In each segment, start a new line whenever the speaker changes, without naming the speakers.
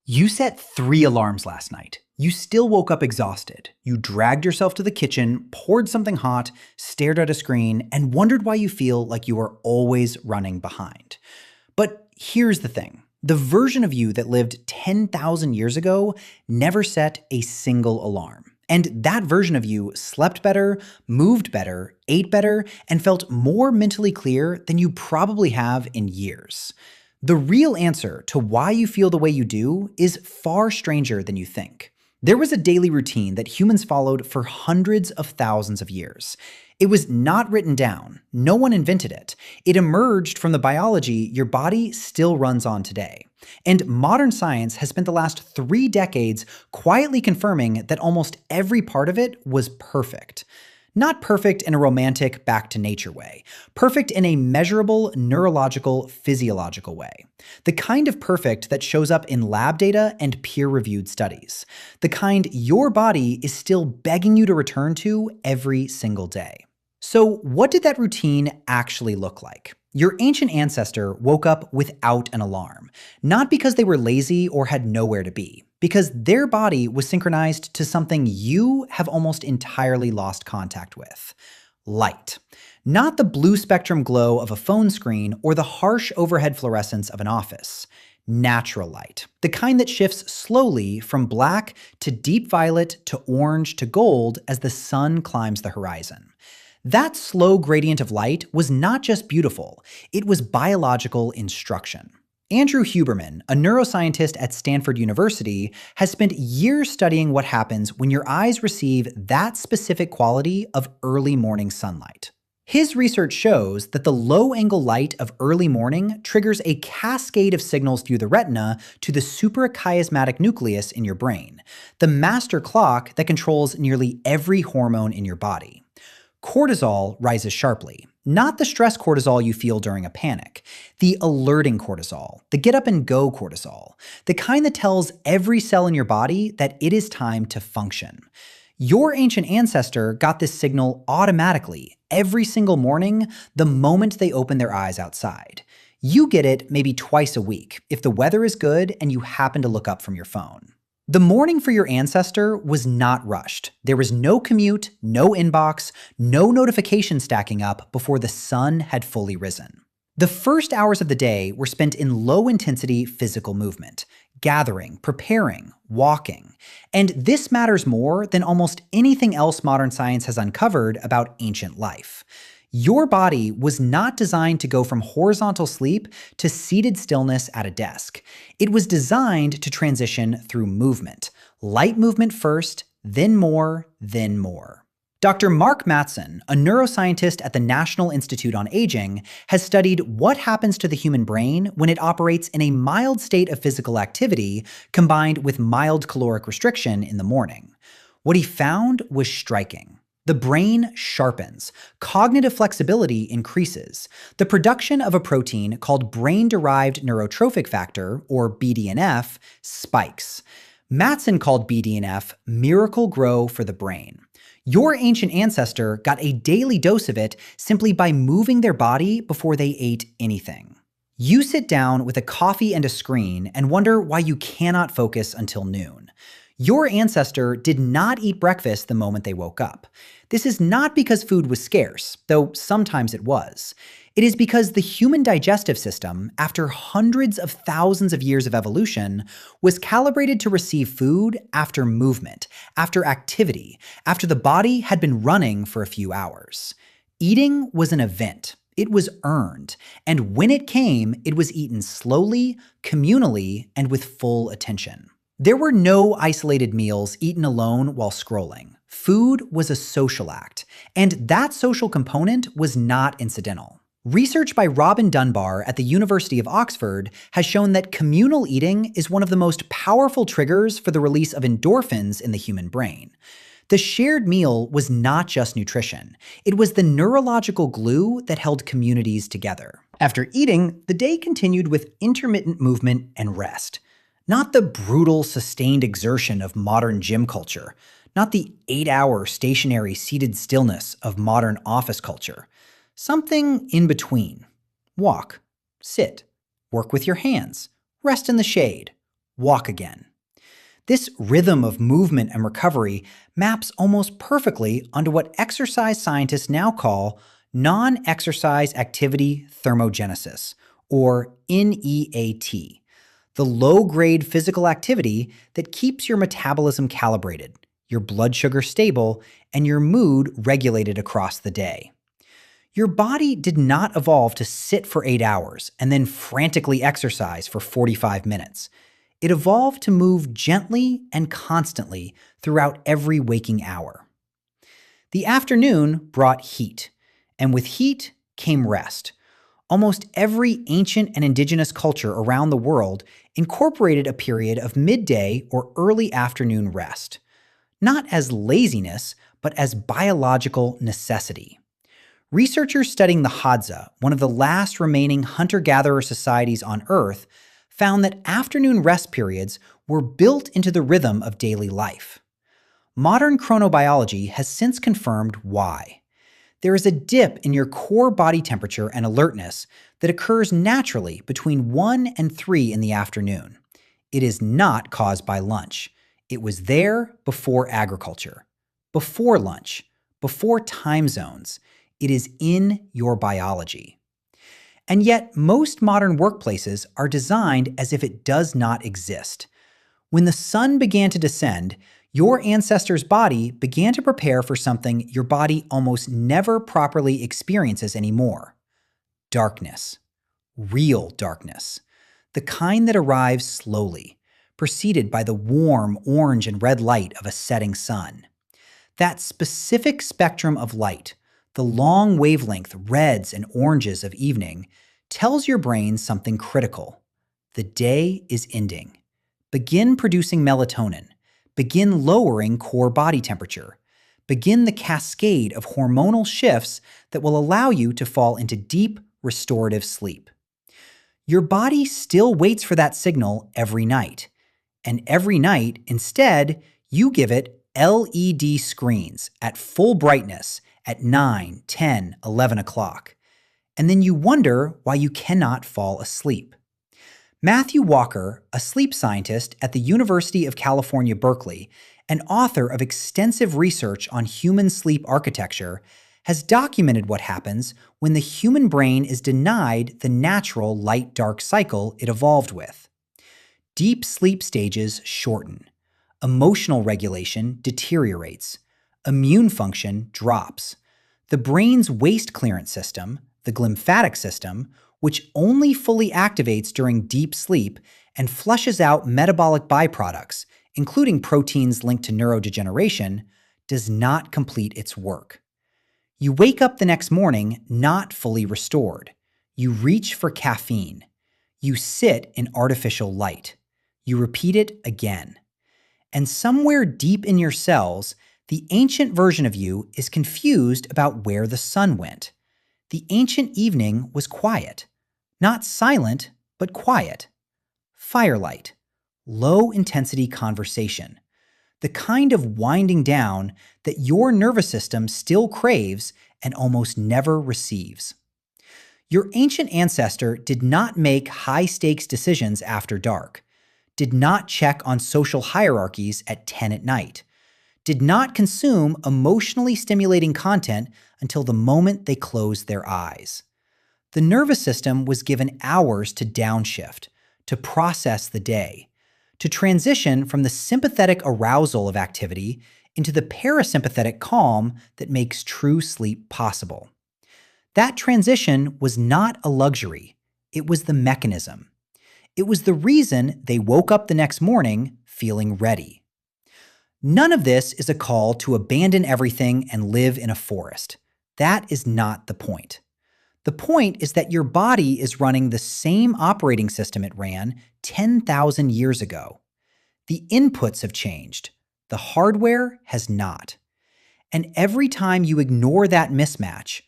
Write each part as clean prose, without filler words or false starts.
You set 3 alarms last night. You still woke up exhausted. You dragged yourself to the kitchen, poured something hot, stared at a screen, and wondered why you feel like you are always running behind. But here's the thing. The version of you that lived 10,000 years ago never set a single alarm. And that version of you slept better, moved better, ate better, and felt more mentally clear than you probably have in years. The real answer to why you feel the way you do is far stranger than you think. There was a daily routine that humans followed for hundreds of thousands of years. It was not written down. No one invented it. It emerged from the biology your body still runs on today. And modern science has spent the last 3 decades quietly confirming that almost every part of it was perfect. Not perfect in a romantic back to nature way. Perfect in a measurable neurological, physiological way. The kind of perfect that shows up in lab data and peer-reviewed studies. The kind your body is still begging you to return to every single day. So what did that routine actually look like? Your ancient ancestor woke up without an alarm, not because they were lazy or had nowhere to be, because their body was synchronized to something you have almost entirely lost contact with: light. Not the blue spectrum glow of a phone screen or the harsh overhead fluorescence of an office. Natural light, the kind that shifts slowly from black to deep violet to orange to gold as the sun climbs the horizon. That slow gradient of light was not just beautiful, it was biological instruction. Andrew Huberman, a neuroscientist at Stanford University, has spent years studying what happens when your eyes receive that specific quality of early morning sunlight. His research shows that the low-angle light of early morning triggers a cascade of signals through the retina to the suprachiasmatic nucleus in your brain, the master clock that controls nearly every hormone in your body. Cortisol rises sharply, not the stress cortisol you feel during a panic, the alerting cortisol, the get up and go cortisol, the kind that tells every cell in your body that it is time to function. Your ancient ancestor got this signal automatically every single morning the moment they open their eyes outside. You get it maybe twice a week if the weather is good and you happen to look up from your phone. The morning for your ancestor was not rushed. There was no commute, no inbox, no notification stacking up before the sun had fully risen. The first hours of the day were spent in low-intensity physical movement, gathering, preparing, walking. And this matters more than almost anything else modern science has uncovered about ancient life. Your body was not designed to go from horizontal sleep to seated stillness at a desk. It was designed to transition through movement. Light movement first, then more, then more. Dr. Mark Mattson, a neuroscientist at the National Institute on Aging, has studied what happens to the human brain when it operates in a mild state of physical activity combined with mild caloric restriction in the morning. What he found was striking. The brain sharpens, cognitive flexibility increases, the production of a protein called brain-derived neurotrophic factor, or BDNF, spikes. Mattson called BDNF miracle grow for the brain. Your ancient ancestor got a daily dose of it simply by moving their body before they ate anything. You sit down with a coffee and a screen and wonder why you cannot focus until noon. Your ancestor did not eat breakfast the moment they woke up. This is not because food was scarce, though sometimes it was. It is because the human digestive system, after hundreds of thousands of years of evolution, was calibrated to receive food after movement, after activity, after the body had been running for a few hours. Eating was an event. It was earned. And when it came, it was eaten slowly, communally, and with full attention. There were no isolated meals eaten alone while scrolling. Food was a social act, and that social component was not incidental. Research by Robin Dunbar at the University of Oxford has shown that communal eating is one of the most powerful triggers for the release of endorphins in the human brain. The shared meal was not just nutrition. It was the neurological glue that held communities together. After eating, the day continued with intermittent movement and rest. Not the brutal, sustained exertion of modern gym culture. Not the 8-hour stationary seated stillness of modern office culture. Something in between. Walk, sit, work with your hands, rest in the shade, walk again. This rhythm of movement and recovery maps almost perfectly onto what exercise scientists now call non-exercise activity thermogenesis, or NEAT, the low-grade physical activity that keeps your metabolism calibrated, your blood sugar stable, and your mood regulated across the day. Your body did not evolve to sit for 8 hours and then frantically exercise for 45 minutes. It evolved to move gently and constantly throughout every waking hour. The afternoon brought heat, and with heat came rest. Almost every ancient and indigenous culture around the world incorporated a period of midday or early afternoon rest, not as laziness, but as biological necessity. Researchers studying the Hadza, one of the last remaining hunter-gatherer societies on Earth, found that afternoon rest periods were built into the rhythm of daily life. Modern chronobiology has since confirmed why. There is a dip in your core body temperature and alertness that occurs naturally between 1 and 3 in the afternoon. It is not caused by lunch. It was there before agriculture, before lunch, before time zones. It is in your biology. And yet, most modern workplaces are designed as if it does not exist. When the sun began to descend, your ancestor's body began to prepare for something your body almost never properly experiences anymore: darkness. Real darkness. The kind that arrives slowly, preceded by the warm orange and red light of a setting sun. That specific spectrum of light, the long wavelength reds and oranges of evening, tells your brain something critical. The day is ending. Begin producing melatonin. Begin lowering core body temperature. Begin the cascade of hormonal shifts that will allow you to fall into deep, restorative sleep. Your body still waits for that signal every night. And every night, instead, you give it LED screens at full brightness at 9, 10, 11 o'clock. And then you wonder why you cannot fall asleep. Matthew Walker, a sleep scientist at the University of California, Berkeley, and author of extensive research on human sleep architecture, has documented what happens when the human brain is denied the natural light-dark cycle it evolved with. Deep sleep stages shorten. Emotional regulation deteriorates. Immune function drops. The brain's waste clearance system, the glymphatic system, which only fully activates during deep sleep and flushes out metabolic byproducts, including proteins linked to neurodegeneration, does not complete its work. You wake up the next morning not fully restored. You reach for caffeine. You sit in artificial light. You repeat it again. And somewhere deep in your cells, the ancient version of you is confused about where the sun went. The ancient evening was quiet. Not silent, but quiet. Firelight. Low-intensity conversation. The kind of winding down that your nervous system still craves and almost never receives. Your ancient ancestor did not make high-stakes decisions after dark, did not check on social hierarchies at 10 at night, did not consume emotionally stimulating content until the moment they closed their eyes. The nervous system was given hours to downshift, to process the day, to transition from the sympathetic arousal of activity into the parasympathetic calm that makes true sleep possible. That transition was not a luxury. It was the mechanism. It was the reason they woke up the next morning feeling ready. None of this is a call to abandon everything and live in a forest. That is not the point. The point is that your body is running the same operating system it ran 10,000 years ago. The inputs have changed. The hardware has not. And every time you ignore that mismatch,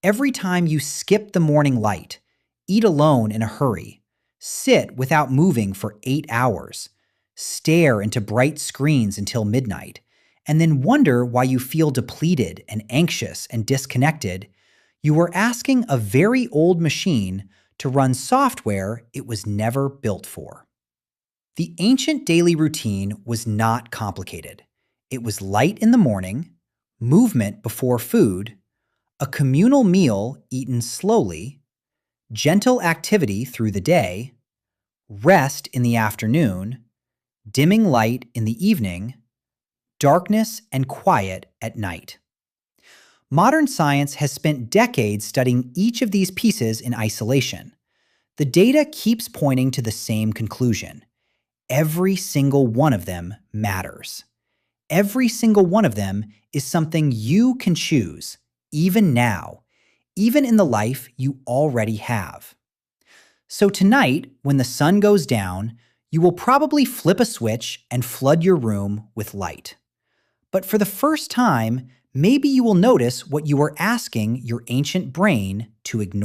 every time you skip the morning light, eat alone in a hurry, sit without moving for 8 hours, stare into bright screens until midnight, and then wonder why you feel depleted and anxious and disconnected, you are asking a very old machine to run software it was never built for. The ancient daily routine was not complicated. It was light in the morning, movement before food, a communal meal eaten slowly, gentle activity through the day, rest in the afternoon, dimming light in the evening, darkness and quiet at night. Modern science has spent decades studying each of these pieces in isolation. The data keeps pointing to the same conclusion. Every single one of them matters. Every single one of them is something you can choose, even now, even in the life you already have. So tonight, when the sun goes down, you will probably flip a switch and flood your room with light. But for the first time, maybe you will notice what you were asking your ancient brain to ignore.